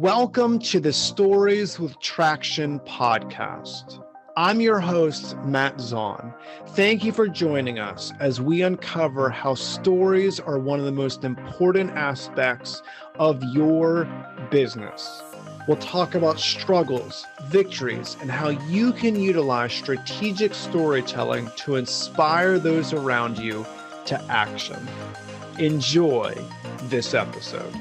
Welcome to the Stories with Traction podcast. I'm your host, Matt Zaun. Thank you for joining us as we uncover how stories are one of the most important aspects of your business. We'll talk about struggles, victories, and how you can utilize strategic storytelling to inspire those around you to action. Enjoy this episode.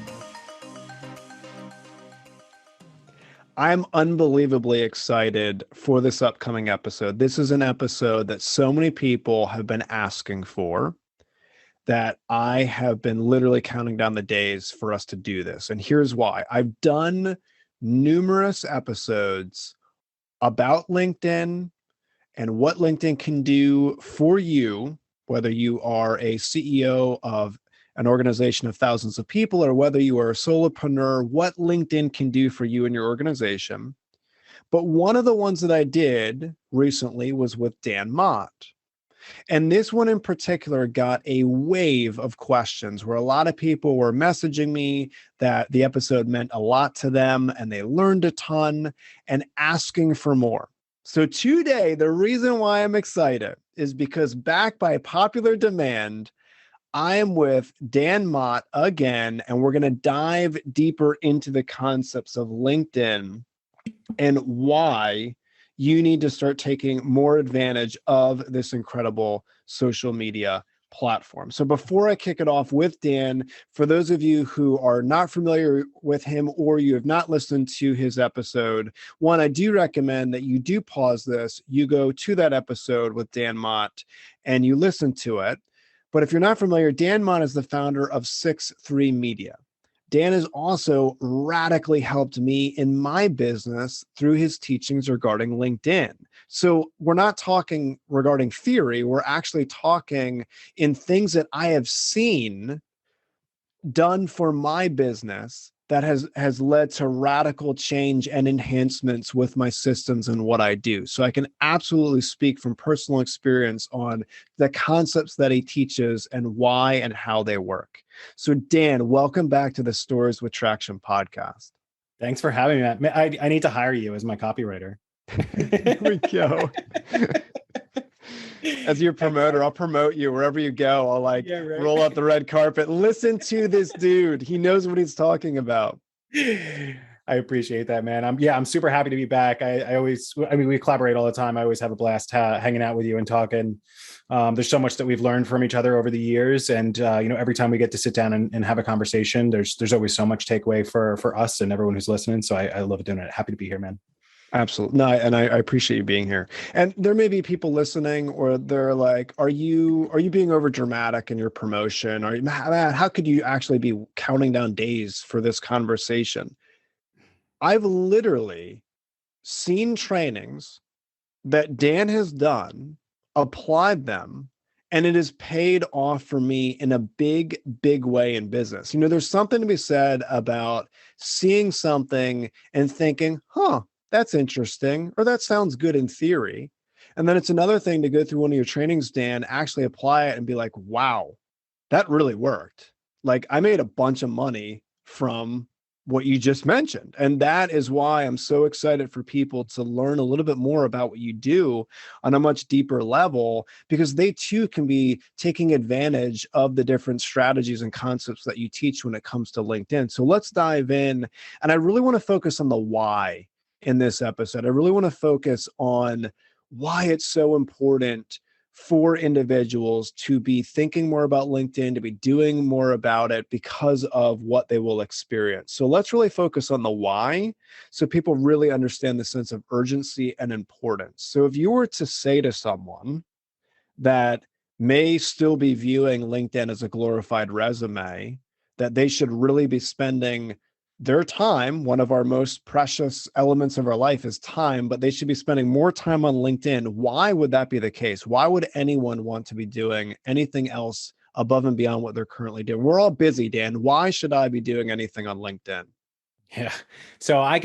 I'm unbelievably excited for this upcoming episode. This is an episode that so many people have been asking for that I have been literally counting down the days for us to do this. And here's why. I've done numerous episodes about LinkedIn and what LinkedIn can do for you, whether you are a CEO of an organization of thousands of people, or whether you are a solopreneur, what LinkedIn can do for you and your organization. But one of the ones that I did recently was with Dan Mott. And this one in particular got a wave of questions where a lot of people were messaging me that the episode meant a lot to them and they learned a ton and asking for more. So today, the reason why I'm excited is because, backed by popular demand, I am with Dan Mott again, and we're going to dive deeper into the concepts of LinkedIn and why you need to start taking more advantage of this incredible social media platform. So before I kick it off with Dan, for those of you who are not familiar with him or you have not listened to his episode, one, I do recommend that you do pause this, you go to that episode with Dan Mott and you listen to it. But if you're not familiar, Dan Mott is the founder of 6-3 Media. Dan has also radically helped me in my business through his teachings regarding LinkedIn. So we're not talking regarding theory, we're actually talking in things that I have seen done for my business that has led to radical change and enhancements with my systems and what I do. So I can absolutely speak from personal experience on the concepts that he teaches and why and how they work. So Dan, welcome back to the Stories with Traction podcast. Thanks for having me, Matt. I need to hire you as my copywriter. Here we go. As your promoter, I'll promote you wherever you go. I'll roll out the red carpet. Listen to this dude. He knows what he's talking about. I appreciate that, man. I'm super happy to be back. We collaborate all the time. I always have a blast hanging out with you and talking. There's so much that we've learned from each other over the years. And, every time we get to sit down and have a conversation, there's always so much takeaway for us and everyone who's listening. So I love doing it. Happy to be here, man. Absolutely. No, and I appreciate you being here. And there may be people listening or they're like, are you being over dramatic in your promotion? Matt, how could you actually be counting down days for this conversation? I've literally seen trainings that Dan has done, applied them, and it has paid off for me in a big, big way in business. There's something to be said about seeing something and thinking, that's interesting, or that sounds good in theory. And then it's another thing to go through one of your trainings, Dan, actually apply it and be like, wow, that really worked. Like, I made a bunch of money from what you just mentioned. And that is why I'm so excited for people to learn a little bit more about what you do on a much deeper level, because they too can be taking advantage of the different strategies and concepts that you teach when it comes to LinkedIn. So let's dive in. And I really want to focus on the why in this episode. I really want to focus on why it's so important for individuals to be thinking more about LinkedIn, to be doing more about it because of what they will experience. So let's really focus on the why so people really understand the sense of urgency and importance. So if you were to say to someone that may still be viewing LinkedIn as a glorified resume, that they should really be spending their time, one of our most precious elements of our life is time, but they should be spending more time on LinkedIn. Why would that be the case? Why would anyone want to be doing anything else above and beyond what they're currently doing? We're all busy, Dan. Why should I be doing anything on LinkedIn? Yeah. So I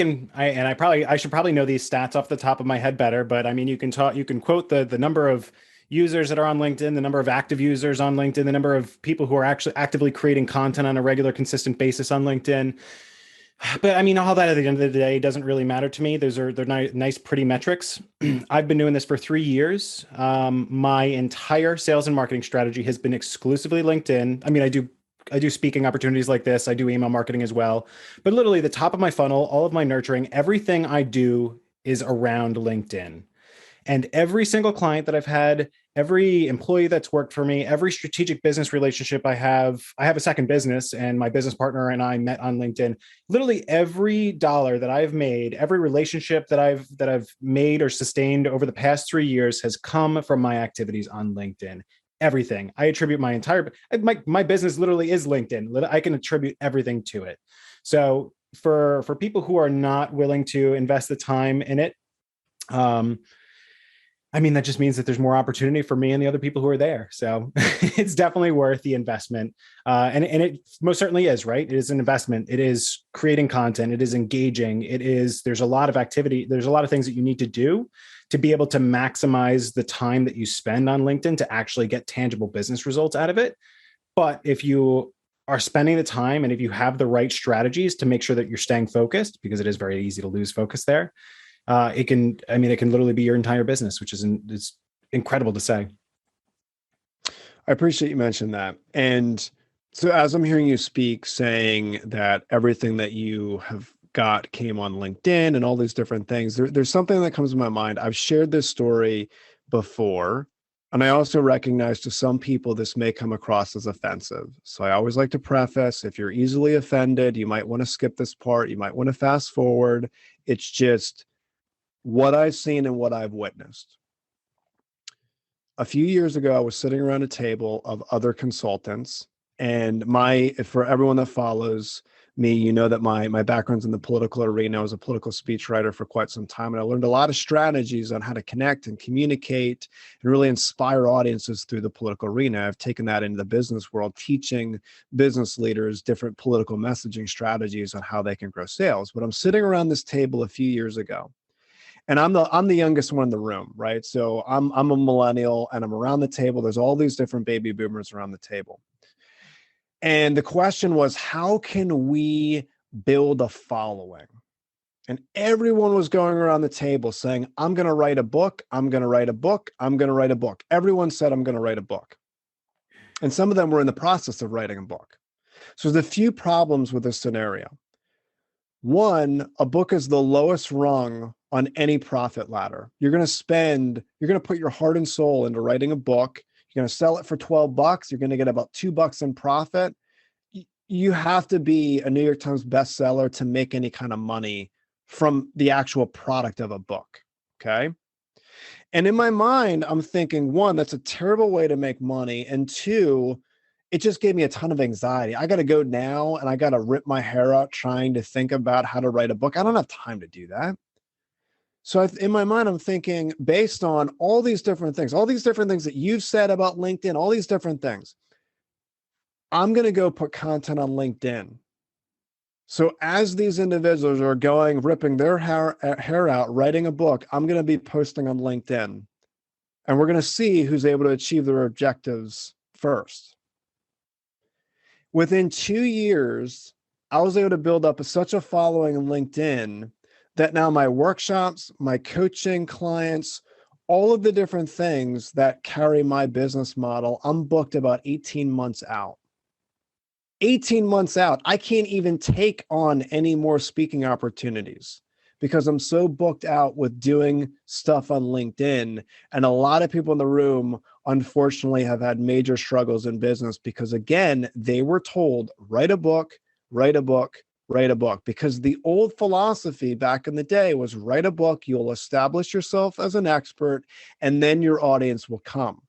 should probably know these stats off the top of my head better, but I mean, you can quote the number of users that are on LinkedIn, the number of active users on LinkedIn, the number of people who are actually actively creating content on a regular, consistent basis on LinkedIn. But I mean, all that at the end of the day doesn't really matter to me. They're nice, pretty metrics. I've been doing this for 3 years. My entire sales and marketing strategy has been exclusively LinkedIn. I mean, I do speaking opportunities like this. I do email marketing as well. But literally, the top of my funnel, all of my nurturing, everything I do is around LinkedIn. And every single client that I've had, every employee that's worked for me, every strategic business relationship I have a second business, and my business partner and I met on LinkedIn. Literally every dollar that I've made, every relationship that I've made or sustained over the past 3 years has come from my activities on LinkedIn. Everything. I attribute my business literally is LinkedIn. I can attribute everything to it. So for people who are not willing to invest the time in it, um, I mean, that just means that there's more opportunity for me and the other people who are there. So it's definitely worth the investment. And it most certainly is, right? It is an investment. It is creating content. It is engaging. There's a lot of activity. There's a lot of things that you need to do to be able to maximize the time that you spend on LinkedIn to actually get tangible business results out of it. But if you are spending the time and if you have the right strategies to make sure that you're staying focused, because it is very easy to lose focus there, it can literally be your entire business, which is incredible to say. I appreciate you mentioned that. And so as I'm hearing you speak, saying that everything that you have got came on LinkedIn and all these different things, there's something that comes to my mind. I've shared this story before, and I also recognize to some people this may come across as offensive. So I always like to preface, if you're easily offended, you might want to skip this part. You might want to fast forward. It's just what I've seen and what I've witnessed. A few years ago, I was sitting around a table of other consultants, and for everyone that follows me, you know that my background's in the political arena. I was a political speechwriter for quite some time, and I learned a lot of strategies on how to connect and communicate and really inspire audiences through the political arena. I've taken that into the business world, teaching business leaders different political messaging strategies on how they can grow sales. But I'm sitting around this table a few years ago, and I'm the youngest one in the room, right? So I'm a millennial, and I'm around the table. There's all these different baby boomers around the table. And the question was, how can we build a following? And everyone was going around the table saying, I'm going to write a book. I'm going to write a book. I'm going to write a book. Everyone said, I'm going to write a book. And some of them were in the process of writing a book. So there's a few problems with this scenario. One, a book is the lowest rung on any profit ladder. You're going to put your heart and soul into writing a book. You're going to sell it for $12. You're going to get about $2 in profit. You have to be a New York Times bestseller to make any kind of money from the actual product of a book. Okay. And in my mind, I'm thinking, one, that's a terrible way to make money. And two, it just gave me a ton of anxiety. I got to go now and I got to rip my hair out trying to think about how to write a book. I don't have time to do that. So in my mind, I'm thinking, based on all these different things that you've said about LinkedIn, all these different things, I'm going to go put content on LinkedIn. So as these individuals are ripping their hair out, writing a book, I'm going to be posting on LinkedIn. And we're going to see who's able to achieve their objectives first. Within 2 years, I was able to build up such a following on LinkedIn that now my workshops, my coaching clients, all of the different things that carry my business model, I'm booked about 18 months out. 18 months out, I can't even take on any more speaking opportunities because I'm so booked out with doing stuff on LinkedIn. And a lot of people in the room, unfortunately, have had major struggles in business because, again, they were told, write a book, write a book, write a book. Because the old philosophy back in the day was write a book, you'll establish yourself as an expert, and then your audience will come.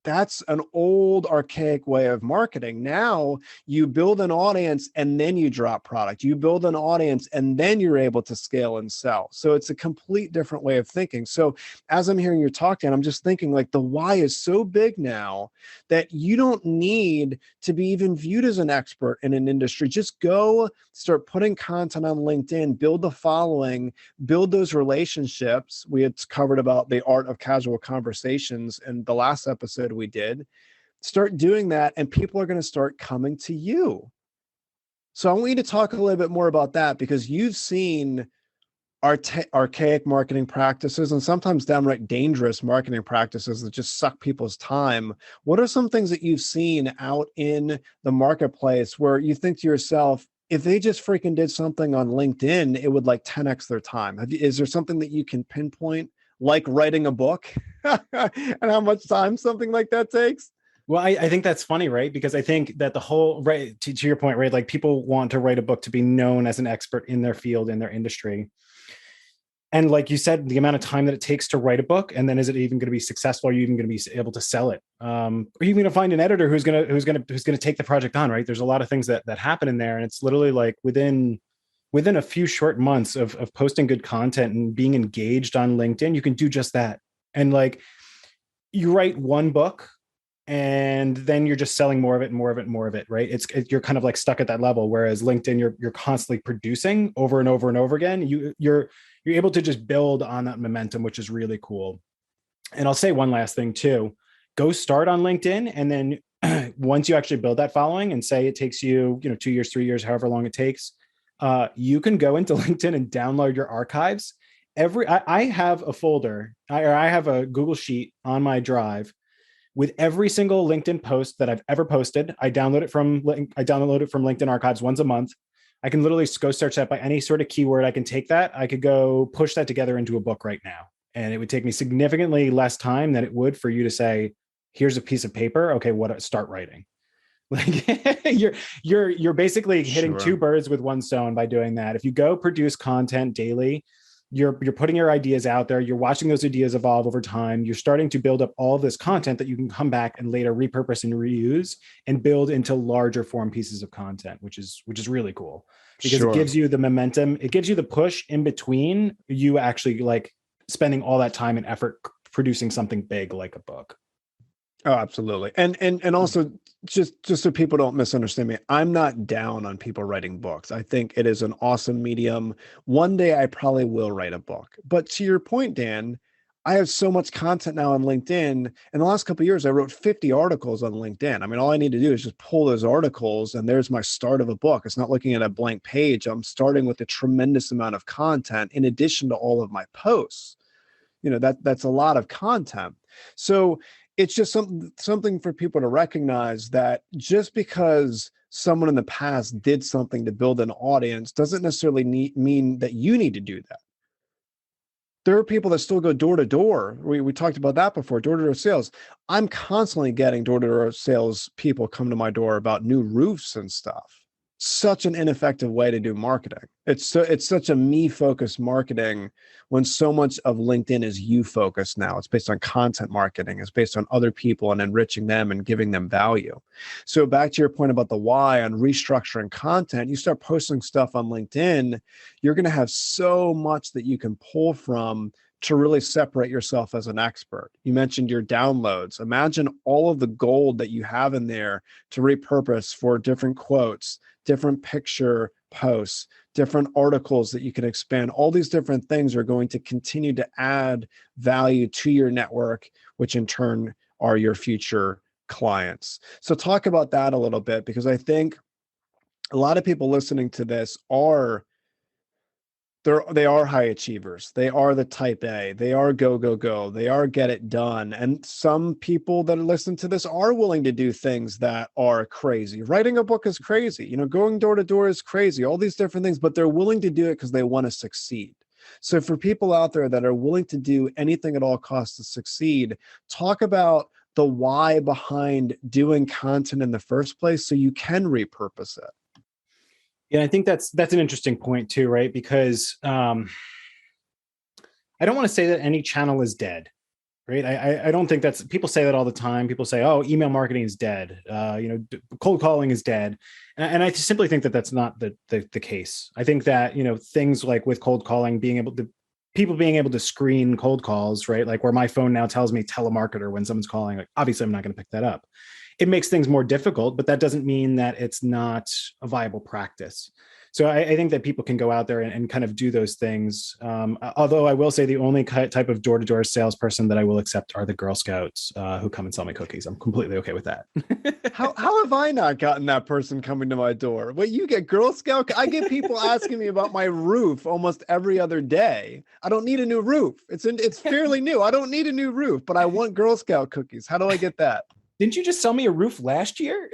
That's an old archaic way of marketing. Now you build an audience and then you drop product. You build an audience and then you're able to scale and sell. So it's a complete different way of thinking. So as I'm hearing you talking, I'm just thinking like the why is so big now that you don't need to be even viewed as an expert in an industry. Just go start putting content on LinkedIn, build the following, build those relationships. We had covered about the art of casual conversations in the last episode we did. Start doing that and people are going to start coming to you. So I want you to talk a little bit more about that because you've seen archaic marketing practices and sometimes downright dangerous marketing practices that just suck people's time. What are some things that you've seen out in the marketplace where you think to yourself, if they just freaking did something on LinkedIn, it would like 10x their time? Is there something that you can pinpoint, like writing a book and how much time something like that takes? Well, I think that's funny, right? Because I think that the whole, right, to your point, right, like people want to write a book to be known as an expert in their field, in their industry. And like you said, the amount of time that it takes to write a book, and then is it even going to be successful? Are you even going to be able to sell it? Are you going to find an editor who's going to take the project on? Right? There's a lot of things that happen in there, and it's literally like within a few short months of posting good content and being engaged on LinkedIn, you can do just that. And like you write one book, and then you're just selling more of it and more of it and more of it, right? You're kind of like stuck at that level. Whereas LinkedIn, you're constantly producing over and over and over again. You're able to just build on that momentum, which is really cool. And I'll say one last thing too: go start on LinkedIn, and then once you actually build that following, and say it takes you 2 years, 3 years, however long it takes, you can go into LinkedIn and download your archives. I have a folder, I have a Google Sheet on my drive with every single LinkedIn post that I've ever posted. I download it from LinkedIn archives once a month. I can literally go search that by any sort of keyword. I can take that. I could go push that together into a book right now. And it would take me significantly less time than it would for you to say, here's a piece of paper. Okay, start writing. Like you're basically hitting two birds with one stone by doing that. If you go produce content daily, you're putting your ideas out there. You're watching those ideas evolve over time. You're starting to build up all of this content that you can come back and later repurpose and reuse and build into larger form pieces of content, which is really cool because it gives you the momentum. It gives you the push in between you actually like spending all that time and effort producing something big like a book. Oh, absolutely. And also just so people don't misunderstand me, I'm not down on people writing books. I think it is an awesome medium. One day I probably will write a book. But to your point, Dan, I have so much content now on LinkedIn. In the last couple of years, I wrote 50 articles on LinkedIn. I mean, all I need to do is just pull those articles and there's my start of a book. It's not looking at a blank page. I'm starting with a tremendous amount of content in addition to all of my posts. That's a lot of content. So it's just something for people to recognize that just because someone in the past did something to build an audience doesn't necessarily mean that you need to do that. There are people that still go door to door. We talked about that before, door to door sales. I'm constantly getting door to door sales people come to my door about new roofs and stuff. Such an ineffective way to do marketing. It's such a me focused marketing when so much of LinkedIn is you focused now. It's based on content marketing. It's based on other people and enriching them and giving them value. So back to your point about the why on restructuring content, you start posting stuff on LinkedIn, you're going to have so much that you can pull from to really separate yourself as an expert. You mentioned your downloads. Imagine all of the gold that you have in there to repurpose for different quotes, different picture posts, different articles that you can expand. All these different things are going to continue to add value to your network, which in turn are your future clients. So talk about that a little bit, because I think a lot of people listening to this they are high achievers. They are the type A. They are go, go, go. They are get it done. And some people that listen to this are willing to do things that are crazy. Writing a book is crazy. Going door to door is crazy. All these different things, but they're willing to do it because they want to succeed. So for people out there that are willing to do anything at all costs to succeed, talk about the why behind doing content in the first place so you can repurpose it. Yeah, I think that's an interesting point too, right? Because I don't want to say that any channel is dead, right? I don't think people say that all the time. People say, "Oh, email marketing is dead." Cold calling is dead, and I simply think that that's not the case. I think that things like with cold calling, people being able to screen cold calls, right? Like where my phone now tells me telemarketer when someone's calling. Like obviously, I'm not going to pick that up. it makes things more difficult, but that doesn't mean that it's not a viable practice. So I think that people can go out there and kind of do those things. Although I will say the only type of door-to-door salesperson that I will accept are the Girl Scouts who come and sell me cookies. I'm completely okay with that. How have I not gotten that person coming to my door? What, you get Girl Scout? I get people asking me about my roof almost every other day. I don't need a new roof. It's fairly new. I don't need a new roof, but I want Girl Scout cookies. How do I get that? Didn't you just sell me a roof last year?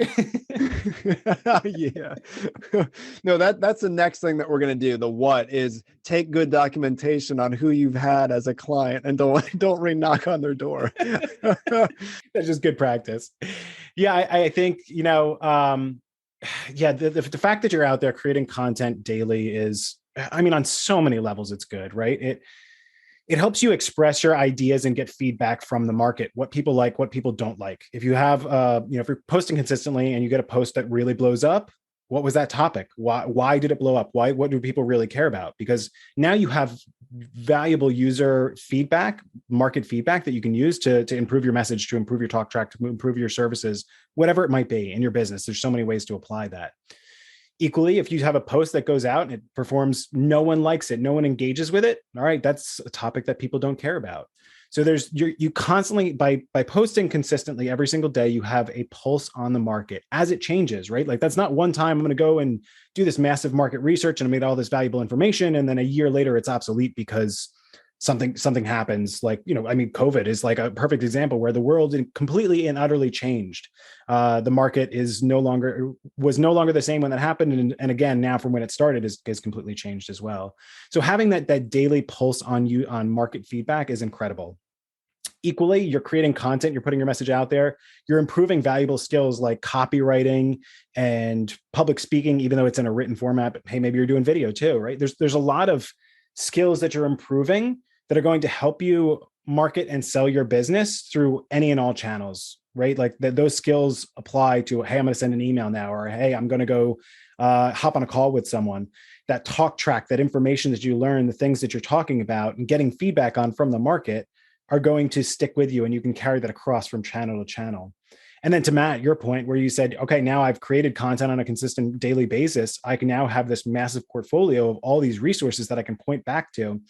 Yeah. No, that's the next thing that we're going to do. The what is take good documentation on who you've had as a client and don't ring knock on their door. That's just good practice. Yeah, I think, yeah, the fact that you're out there creating content daily is, I mean, on so many levels, it's good, right? It helps you express your ideas and get feedback from the market, what people like, what people don't like. If you have, if you're posting consistently and you get a post that really blows up, what was that topic? Why did it blow up? What do people really care about? Because now you have valuable user feedback, market feedback that you can use to improve your message, to improve your talk track, to improve your services, whatever it might be in your business. There's so many ways to apply that. Equally, if you have a post that goes out and it performs, no one likes it, no one engages with it, all right, that's a topic that people don't care about. So you constantly, by posting consistently every single day, you have a pulse on the market as it changes, right? Like that's not one time I'm going to go and do this massive market research and I made all this valuable information, and then a year later it's obsolete because something happens. Like, COVID is like a perfect example where the world completely and utterly changed. The market was no longer the same when that happened. And again, now from when it started is completely changed as well. So having that daily pulse on market feedback is incredible. Equally, you're creating content, you're putting your message out there, you're improving valuable skills like copywriting and public speaking, even though it's in a written format, but hey, maybe you're doing video too, right? There's a lot of skills that you're improving that are going to help you market and sell your business through any and all channels, right? Like those skills apply to, hey, I'm going to send an email now, or hey, I'm going to go hop on a call with someone. That talk track, that information that you learn, the things that you're talking about and getting feedback on from the market are going to stick with you, and you can carry that across from channel to channel. And then to Matt, your point where you said, okay, now I've created content on a consistent daily basis. I can now have this massive portfolio of all these resources that I can point back to.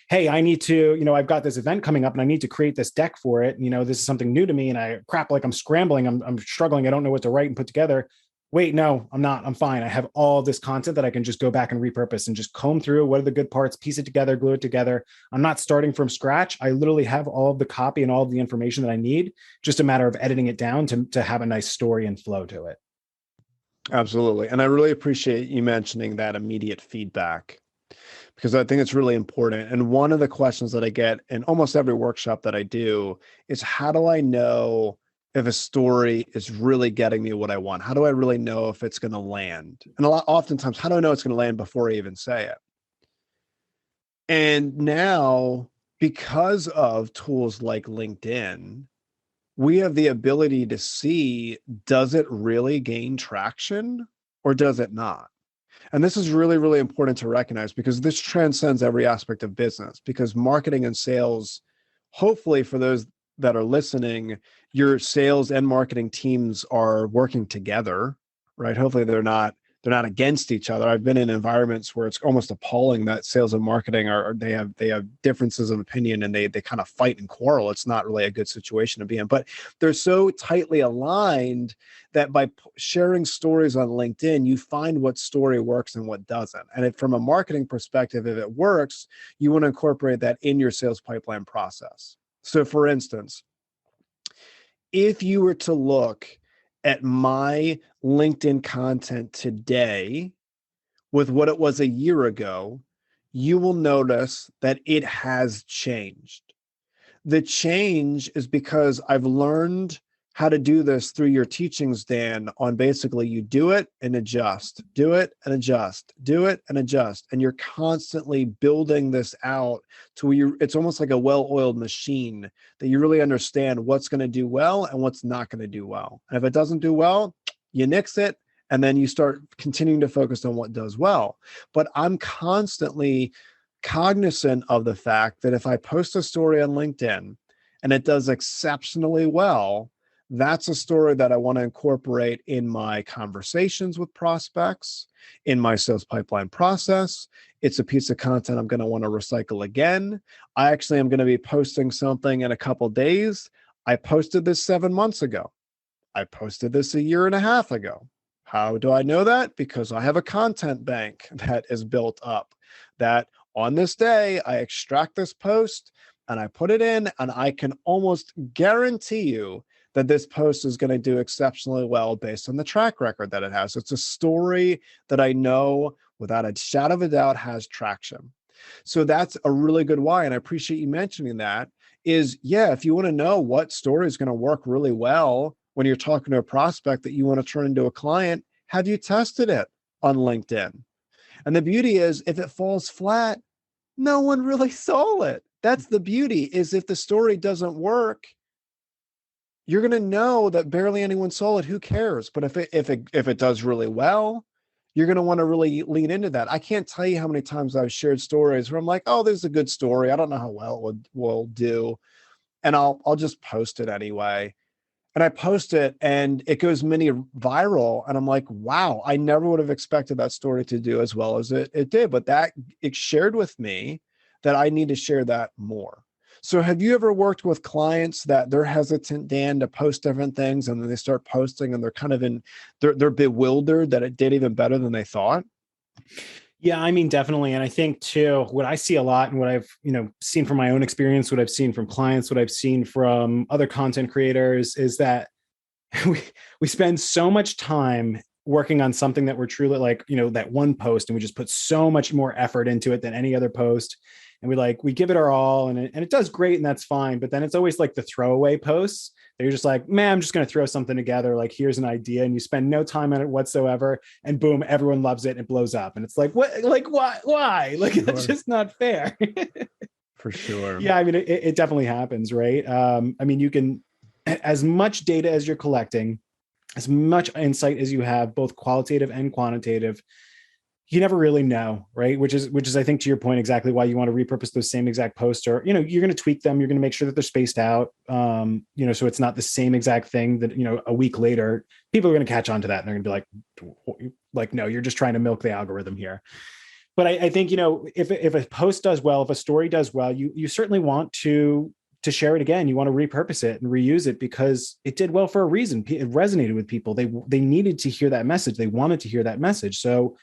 Hey, I need to, I've got this event coming up and I need to create this deck for it. This is something new to me and I'm scrambling. I'm struggling. I don't know what to write and put together. Wait, no, I'm not. I'm fine. I have all this content that I can just go back and repurpose and just comb through. What are the good parts? Piece it together, glue it together. I'm not starting from scratch. I literally have all of the copy and all of the information that I need. Just a matter of editing it down to have a nice story and flow to it. Absolutely. And I really appreciate you mentioning that immediate feedback, because I think it's really important. And one of the questions that I get in almost every workshop that I do is, how do I know if a story is really getting me what I want? How do I really know if it's going to land? And oftentimes, how do I know it's going to land before I even say it? And now, because of tools like LinkedIn, we have the ability to see, does it really gain traction or does it not? And this is really, really important to recognize, because this transcends every aspect of business, because marketing and sales, hopefully for those that are listening, your sales and marketing teams are working together, right? Hopefully they're not against each other. I've been in environments where it's almost appalling that sales and marketing they have differences of opinion and they kind of fight and quarrel. It's not really a good situation to be in, but they're so tightly aligned that by sharing stories on LinkedIn, you find what story works and what doesn't. And from a marketing perspective, if it works, you want to incorporate that in your sales pipeline process. So for instance, if you were to look at my LinkedIn content today with what it was a year ago, you will notice that it has changed. The change is because I've learned how to do this through your teachings, Dan, on basically you do it and adjust, do it and adjust, do it and adjust. And you're constantly building this out to where it's almost like a well-oiled machine that you really understand what's going to do well and what's not going to do well. And if it doesn't do well, you nix it, and then you start continuing to focus on what does well. But I'm constantly cognizant of the fact that if I post a story on LinkedIn and it does exceptionally well, That's a story that I want to incorporate in my conversations with prospects, in my sales pipeline process. It's a piece of content I'm going to want to recycle again. I actually am going to be posting something in a couple days. I posted this 7 months ago. I posted this a year and a half ago. How do I know that? Because I have a content bank that is built up that on this day, I extract this post and I put it in, and I can almost guarantee you that this post is going to do exceptionally well based on the track record that it has. It's a story that I know without a shadow of a doubt has traction. So that's a really good why. And I appreciate you mentioning that is, yeah, if you want to know what story is going to work really well when you're talking to a prospect that you want to turn into a client, have you tested it on LinkedIn? And the beauty is if it falls flat, no one really saw it. That's the beauty, is if the story doesn't work, you're going to know that barely anyone saw it. Who cares? But if it does really well, you're going to want to really lean into that. I can't tell you how many times I've shared stories where I'm like, oh, there's a good story. I don't know how well it will do. And I'll just post it anyway. And I post it and it goes mini viral. And I'm like, wow, I never would have expected that story to do as well as it did. But it shared with me that I need to share that more. So have you ever worked with clients that they're hesitant, Dan, to post different things, and then they start posting and they're kind of they're bewildered that it did even better than they thought? Yeah, I mean, definitely. And I think too, what I see a lot and what I've, seen from my own experience, what I've seen from clients, what I've seen from other content creators is that we spend so much time working on something that we're truly like, that one post, and we just put so much more effort into it than any other post. And we give it our all, and it does great, and that's fine. But then it's always like the throwaway posts that you're just like, man, I'm just going to throw something together. Like, here's an idea, and you spend no time on it whatsoever. And boom, everyone loves it and it blows up. And it's like, what? Like, why? Like, Sure. that's just not fair. For sure. Yeah, I mean, it definitely happens, right? I mean, you can, as much data as you're collecting, as much insight as you have, both qualitative and quantitative, you never really know, right? Which is, I think, to your point, exactly why you want to repurpose those same exact posts, or, you're going to tweak them. You're going to make sure that they're spaced out, so it's not the same exact thing that, a week later, people are going to catch on to that. And they're going to be like, no, you're just trying to milk the algorithm here. But I think, if a post does well, if a story does well, you certainly want to share it again. You want to repurpose it and reuse it because it did well for a reason. It resonated with people. They needed to hear that message. They wanted to hear that message. So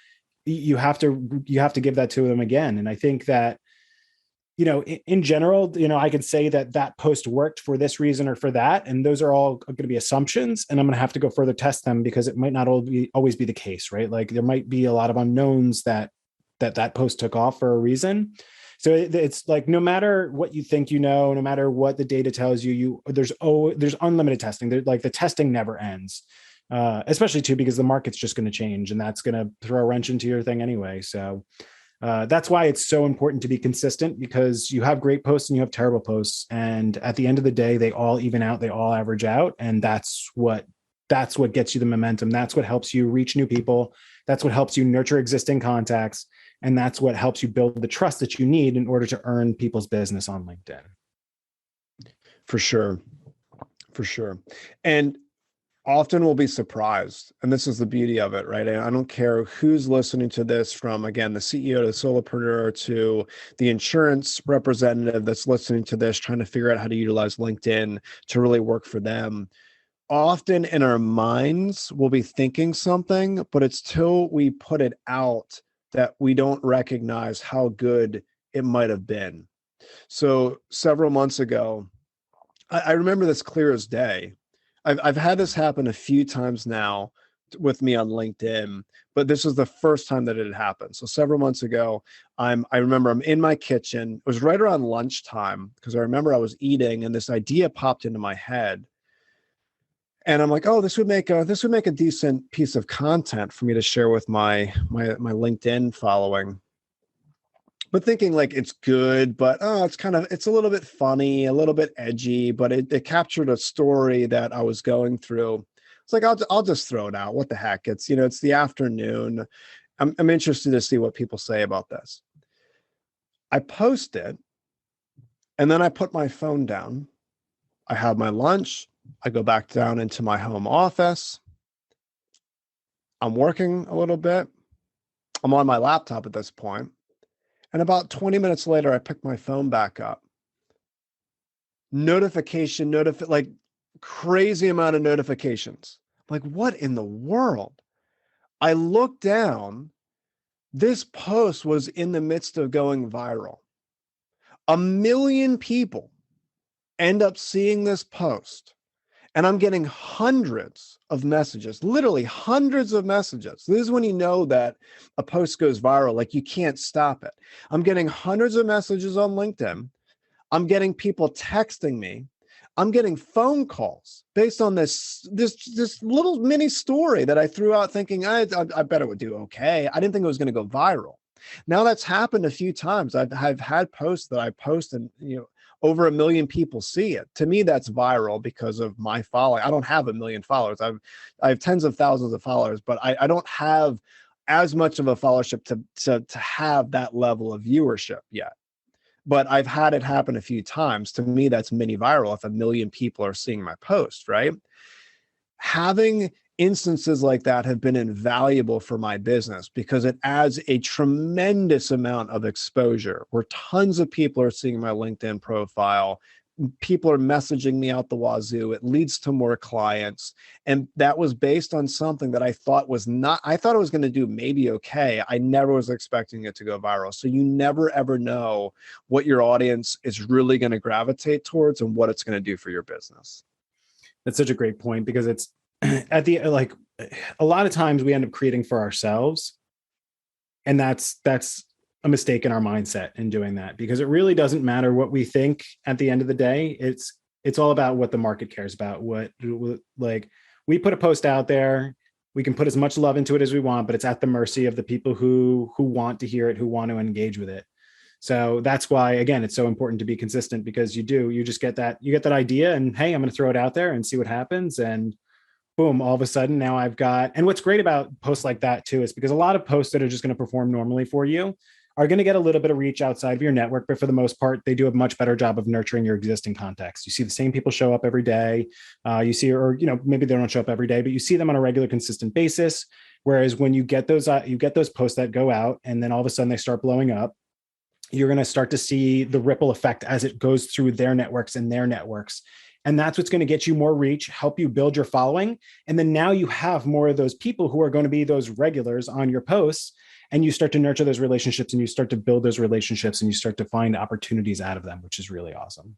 you have to give that to them again. And I think that, in general, I could say that post worked for this reason or for that. And those are all going to be assumptions. And I'm going to have to go further test them because it might not always be the case, right? Like there might be a lot of unknowns that post took off for a reason. So it's like, no matter what you think, no matter what the data tells you, there's unlimited testing. Like the testing never ends. Especially too, because the market's just going to change, and that's going to throw a wrench into your thing anyway. So that's why it's so important to be consistent, because you have great posts and you have terrible posts. And at the end of the day, they all even out, they all average out. And that's what gets you the momentum. That's what helps you reach new people. That's what helps you nurture existing contacts. And that's what helps you build the trust that you need in order to earn people's business on LinkedIn. For sure. For sure. And often we'll be surprised. And this is the beauty of it, right? I don't care who's listening to this, from, again, the CEO to the solopreneur to the insurance representative that's listening to this, trying to figure out how to utilize LinkedIn to really work for them. Often in our minds, we'll be thinking something, but it's till we put it out that we don't recognize how good it might have been. So several months ago, I remember this clear as day. I've had this happen a few times now with me on LinkedIn, but this was the first time that it had happened. So several months ago, I remember I'm in my kitchen. It was right around lunchtime because I remember I was eating and this idea popped into my head. And I'm like, oh, this would make a decent piece of content for me to share with my LinkedIn following. But thinking like it's good, but it's a little bit funny, a little bit edgy, but it captured a story that I was going through. It's like, I'll just throw it out. What the heck? It's the afternoon. I'm interested to see what people say about this. I post it, and then I put my phone down. I have my lunch. I go back down into my home office. I'm working a little bit. I'm on my laptop at this point. And about 20 minutes later, I pick my phone back up. Notification, like crazy amount of notifications. Like, what in the world? I look down. This post was in the midst of going viral. 1 million people end up seeing this post. And I'm getting hundreds of messages, literally hundreds of messages. This is when you know that a post goes viral, like you can't stop it. I'm getting hundreds of messages on LinkedIn. I'm getting people texting me. I'm getting phone calls based on this little mini story that I threw out thinking I bet it would do okay. I didn't think it was going to go viral. Now that's happened a few times. I've had posts that I post and, over 1 million people see it. To me, that's viral because of my following. I don't have 1 million followers. I have tens of thousands of followers, but I don't have as much of a followership to have that level of viewership yet. But I've had it happen a few times. To me, that's mini viral if 1 million people are seeing my post, right? Having instances like that have been invaluable for my business because it adds a tremendous amount of exposure where tons of people are seeing my LinkedIn profile. People are messaging me out the wazoo. It leads to more clients. And that was based on something that I thought it was going to do maybe okay. I never was expecting it to go viral. So you never ever know what your audience is really going to gravitate towards and what it's going to do for your business. That's such a great point because it's at the, like, a lot of times we end up creating for ourselves. And that's a mistake in our mindset in doing that, because it really doesn't matter what we think at the end of the day. It's all about what the market cares about. Like, we put a post out there, we can put as much love into it as we want, but it's at the mercy of the people who want to hear it, who want to engage with it. So that's why, again, it's so important to be consistent, because you just get that idea and, hey, I'm going to throw it out there and see what happens. And boom, all of a sudden now I've got, and what's great about posts like that too, is because a lot of posts that are just going to perform normally for you are going to get a little bit of reach outside of your network, but for the most part, they do a much better job of nurturing your existing contacts. You see the same people show up every day. You see, or, maybe they don't show up every day, but you see them on a regular, consistent basis. Whereas when you get those posts that go out and then all of a sudden they start blowing up, you're going to start to see the ripple effect as it goes through their networks and their networks. And that's what's going to get you more reach, help you build your following. And then now you have more of those people who are going to be those regulars on your posts. And you start to nurture those relationships and you start to build those relationships and you start to find opportunities out of them, which is really awesome.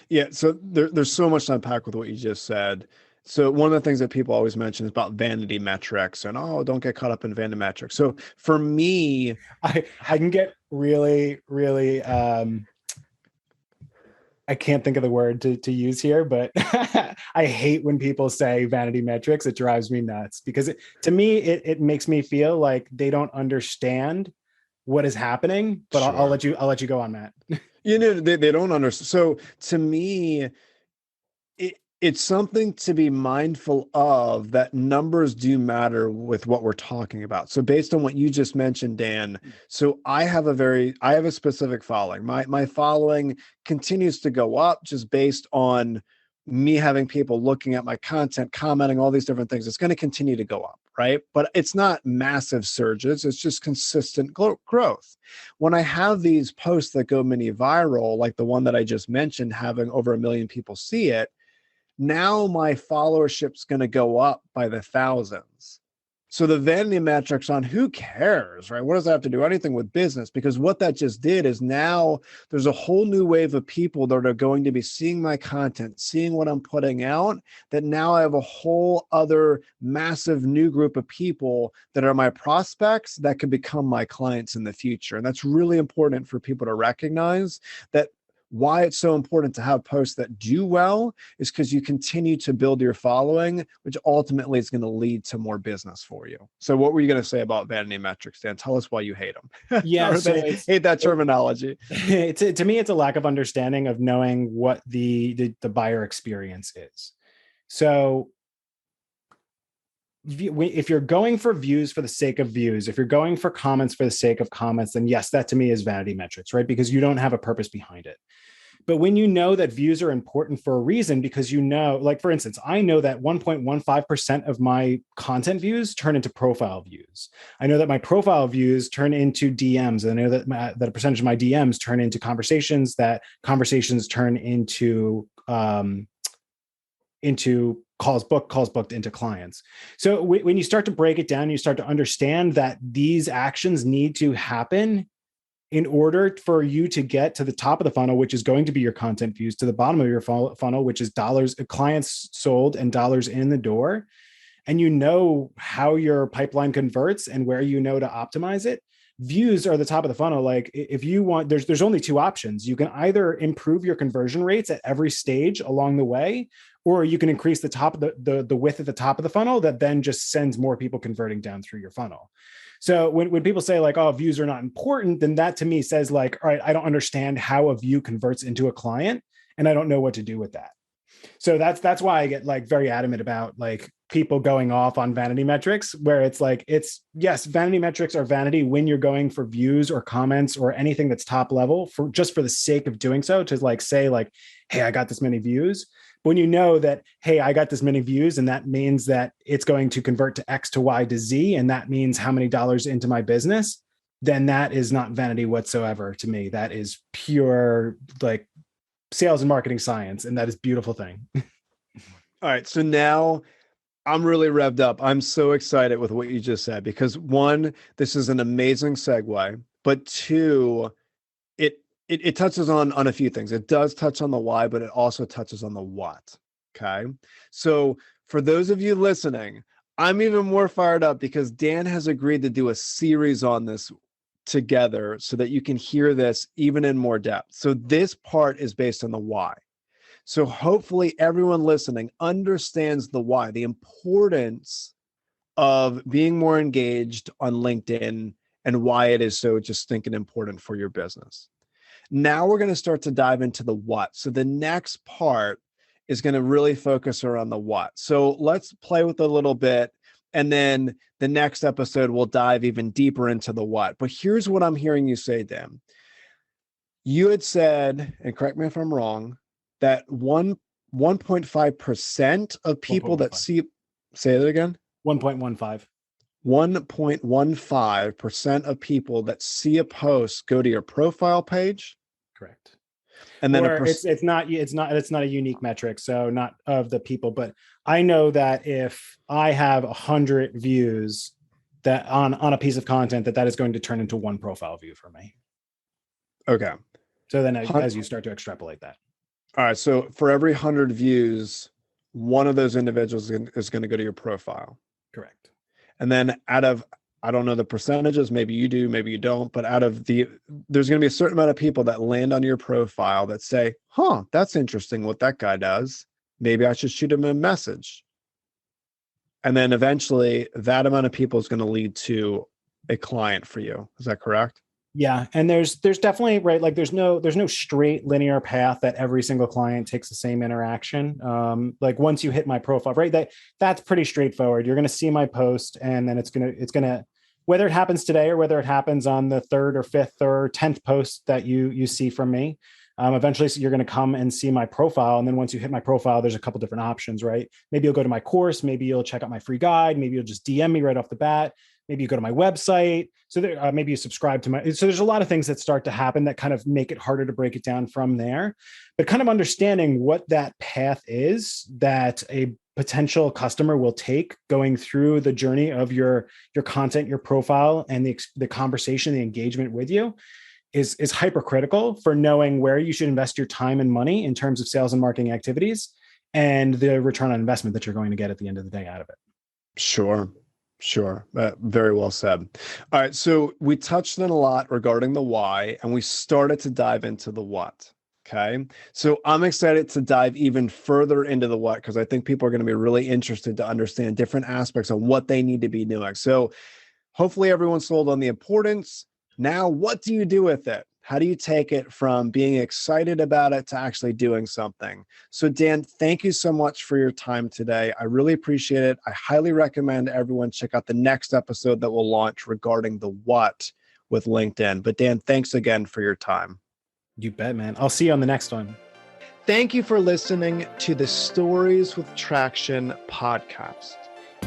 Yeah. So there's so much to unpack with what you just said. So one of the things that people always mention is about vanity metrics and, don't get caught up in vanity metrics. So for me, I can get really, really, I can't think of the word to use here, but I hate when people say vanity metrics. It drives me nuts because to me, it makes me feel like they don't understand what is happening, but sure. I'll let you go on, Matt. They don't understand. So to me, it's something to be mindful of, that numbers do matter with what we're talking about. So based on what you just mentioned, Dan, so I have a specific following. My following continues to go up just based on me having people looking at my content, commenting, all these different things. It's going to continue to go up, right? But it's not massive surges. It's just consistent growth. When I have these posts that go mini viral, like the one that I just mentioned, having over 1 million people see it, now my followership's going to go up by the thousands. So the vanity metrics on, who cares, right? What does that have to do anything with business? Because what that just did is now there's a whole new wave of people that are going to be seeing my content, seeing what I'm putting out, that now I have a whole other massive new group of people that are my prospects that could become my clients in the future. And that's really important for people to recognize, that why it's so important to have posts that do well is because you continue to build your following, which ultimately is going to lead to more business for you. So what were you going to say about vanity metrics, Dan? Tell us why you hate them. Yeah, hate that terminology. To me, it's a lack of understanding of knowing what the buyer experience is. So if you're going for views for the sake of views, if you're going for comments for the sake of comments, then yes, that to me is vanity metrics, right? Because you don't have a purpose behind it. But when you know that views are important for a reason, because you know, like for instance, I know that 1.15% of my content views turn into profile views. I know that my profile views turn into DMs. And I know that a percentage of my DMs turn into conversations, that conversations turn into calls booked into clients. So when you start to break it down, you start to understand that these actions need to happen in order for you to get to the top of the funnel, which is going to be your content views, to the bottom of your funnel, which is dollars, clients sold and dollars in the door. And you know how your pipeline converts and where you know to optimize it. Views are the top of the funnel. Like if you want, there's only two options. You can either improve your conversion rates at every stage along the way, or you can increase the top of the width at the top of the funnel that then just sends more people converting down through your funnel. So when people say like, oh, views are not important, then that to me says like, all right, I don't understand how a view converts into a client and I don't know what to do with that. So that's why I get like very adamant about like people going off on vanity metrics, where it's like, yes, vanity metrics are vanity when you're going for views or comments or anything that's top level for just for the sake of doing so, to like say like, hey, I got this many views. But when you know that, hey, I got this many views and that means that it's going to convert to X to Y to Z, and that means how many dollars into my business, then that is not vanity whatsoever to me. That is pure like sales and marketing science. And that is a beautiful thing. All right. So now I'm really revved up. I'm so excited with what you just said, because one, this is an amazing segue, but two, it touches on a few things. It does touch on the why, but it also touches on the what. Okay. So for those of you listening, I'm even more fired up because Dan has agreed to do a series on this together so that you can hear this even in more depth. So this part is based on the why. So hopefully everyone listening understands the why, the importance of being more engaged on LinkedIn and why it is so just thinking important for your business. Now we're going to start to dive into the what. So the next part is going to really focus around the what. So let's play with a little bit. And then the next episode, we'll dive even deeper into the what. But here's what I'm hearing you say, Dan. You had said, and correct me if I'm wrong, that 1.5% of people that see, say that again? 1.15. 1.15% of people that see a post go to your profile page. Correct. And then it's not a unique metric. So not of the people, but I know that if I have 100 views that on a piece of content, that is going to turn into one profile view for me. Okay. So then as you start to extrapolate that. All right. So for every 100 views, one of those individuals is going to go to your profile. Correct. And then out of, I don't know the percentages, maybe you do, maybe you don't, but there's going to be a certain amount of people that land on your profile that say, huh, that's interesting what that guy does. Maybe I should shoot him a message. And then eventually that amount of people is going to lead to a client for you. Is that correct? Yeah. And there's definitely, right, like there's no straight linear path that every single client takes the same interaction. Like once you hit my profile, right, that's pretty straightforward. You're going to see my post, and then it's going to, whether it happens today or whether it happens on the 3rd or 5th or 10th post that you see from me, eventually you're going to come and see my profile. And then once you hit my profile, there's a couple different options, right? Maybe you'll go to my course. Maybe you'll check out my free guide. Maybe you'll just DM me right off the bat. Maybe you go to my website. So there, maybe you subscribe to my, so there's a lot of things that start to happen that kind of make it harder to break it down from there, but kind of understanding what that path is that a potential customer will take going through the journey of your content, your profile, and the conversation, the engagement with you is hypercritical for knowing where you should invest your time and money in terms of sales and marketing activities and the return on investment that you're going to get at the end of the day out of it. Sure. Very well said. All right. So we touched on a lot regarding the why, and we started to dive into the what. Okay. So I'm excited to dive even further into the what, because I think people are going to be really interested to understand different aspects of what they need to be doing. So hopefully everyone's sold on the importance. Now, what do you do with it? How do you take it from being excited about it to actually doing something? So Dan, thank you so much for your time today. I really appreciate it. I highly recommend everyone check out the next episode that we'll launch regarding the what with LinkedIn. But Dan, thanks again for your time. You bet, man. I'll see you on the next one. Thank you for listening to the Stories with Traction podcast.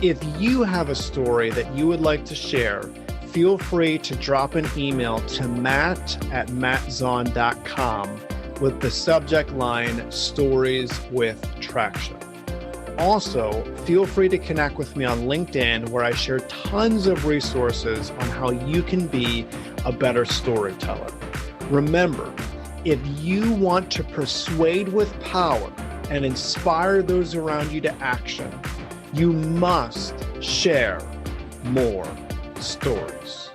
If you have a story that you would like to share, feel free to drop an email to matt@mattzaun.com with the subject line Stories with Traction. Also, feel free to connect with me on LinkedIn, where I share tons of resources on how you can be a better storyteller. Remember, if you want to persuade with power and inspire those around you to action, you must share more stories.